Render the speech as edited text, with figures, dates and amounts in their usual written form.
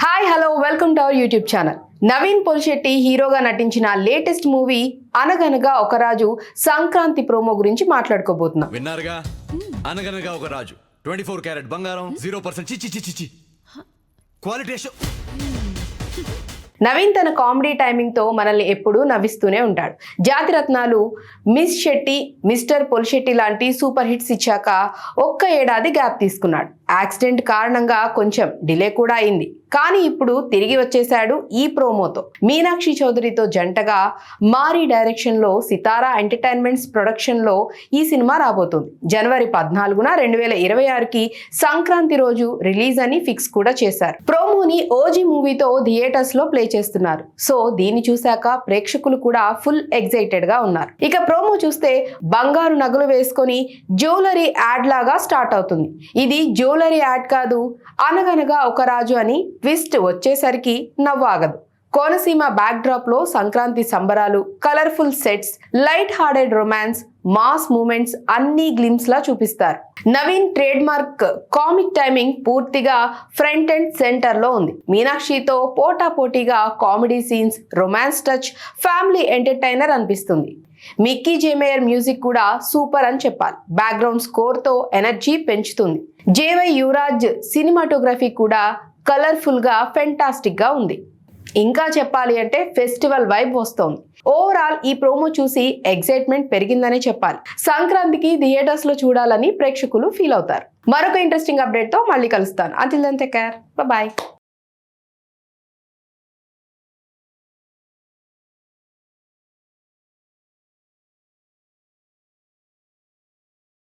Hi hello welcome to our YouTube channel. Naveen Polishetty హీరోగా నటించిన latest movie అనగనగా ఒక రాజు సంక్రాంతి ప్రోమో గురించి మాట్లాడుకోబోతున్నాం. విన్నారుగా, అనగనగా ఒక రాజు 24 క్యారెట్ బంగారం 0% చిచి క్వాలిటీ. నవీన్ తన కామెడీ టైమింగ్ తో మనల్ని ఎప్పుడూ నవ్విస్తూనే ఉంటాడు. జాతిరత్నాలు, మిస్ శెట్టి, మిస్టర్ పొలిశెట్టి లాంటి సూపర్ హిట్స్ ఇచ్చాక ఒక్క ఏడాది గ్యాప్ తీసుకున్నాడు. యాక్సిడెంట్ కారణంగా కొంచెం డిలే కూడా అయింది, కానీ ఇప్పుడు తిరిగి వచ్చేశాడు ఈ ప్రోమోతో. మీనాక్షి చౌదరితో జంటగా మారీ డైరెక్షన్ లో సితారా ఎంటర్టైన్మెంట్స్ ప్రొడక్షన్ లో ఈ సినిమా రాబోతుంది. జనవరి 14న 2026కి సంక్రాంతి రోజు రిలీజ్ అని ఫిక్స్ కూడా చేశారు. ప్రోమోని ఓజీ మూవీతో థియేటర్స్ లో ప్లే చేస్తున్నారు. సో దీన్ని చూశాక ప్రేక్షకులు కూడా ఫుల్ ఎక్సైటెడ్ గా ఉన్నారు. ఇక ప్రోమో చూస్తే బంగారు నగలు వేసుకొని జ్యువెలరీ యాడ్ లాగా స్టార్ట్ అవుతుంది. ఇది జ్యువెలరీ యాడ్ కాదు, అనగనగా ఒక రాజు అని ట్విస్ట్ వచ్చేసరికి నవ్వాగదు. కోనసీమ బ్యాక్ డ్రాప్ లో సంక్రాంతి సంబరాలు, colourful sets, light hearted romance, mass moments అన్ని గ్లిమ్స్ లా చూపిస్తారు. Naveen trade mark comic timing పూర్తిగా ఫ్రంట్ అండ్ సెంటర్ లో ఉంది. మీనాక్షితో పోటాపోటీగా comedy scenes, romance touch, family entertainer అనిపిస్తుంది. మిక్కీ జేమేయర్ మ్యూజిక్ కూడా సూపర్ అని చెప్పాలి. బ్యాక్గ్రౌండ్ స్కోర్ తో ఎనర్జీ పెంచుతుంది. జేవై యువరాజ్ సినిమాటోగ్రఫీ కూడా కలర్ఫుల్ గా ఫెంటాస్టిక్ గా ఉంది. ఇంకా చెప్పాలి అంటే ఫెస్టివల్ వైబ్ వస్తోంది. ఓవరాల్ ఈ ప్రోమో చూసి ఎక్సైట్మెంట్ పెరిగిందనే చెప్పాలి. సంక్రాంతికి థియేటర్స్ లో చూడాలని ప్రేక్షకులు ఫీల్ అవుతారు. మరొక ఇంట్రెస్టింగ్ అప్డేట్ తో మళ్ళీ కలుస్తాను. Until then take care, by.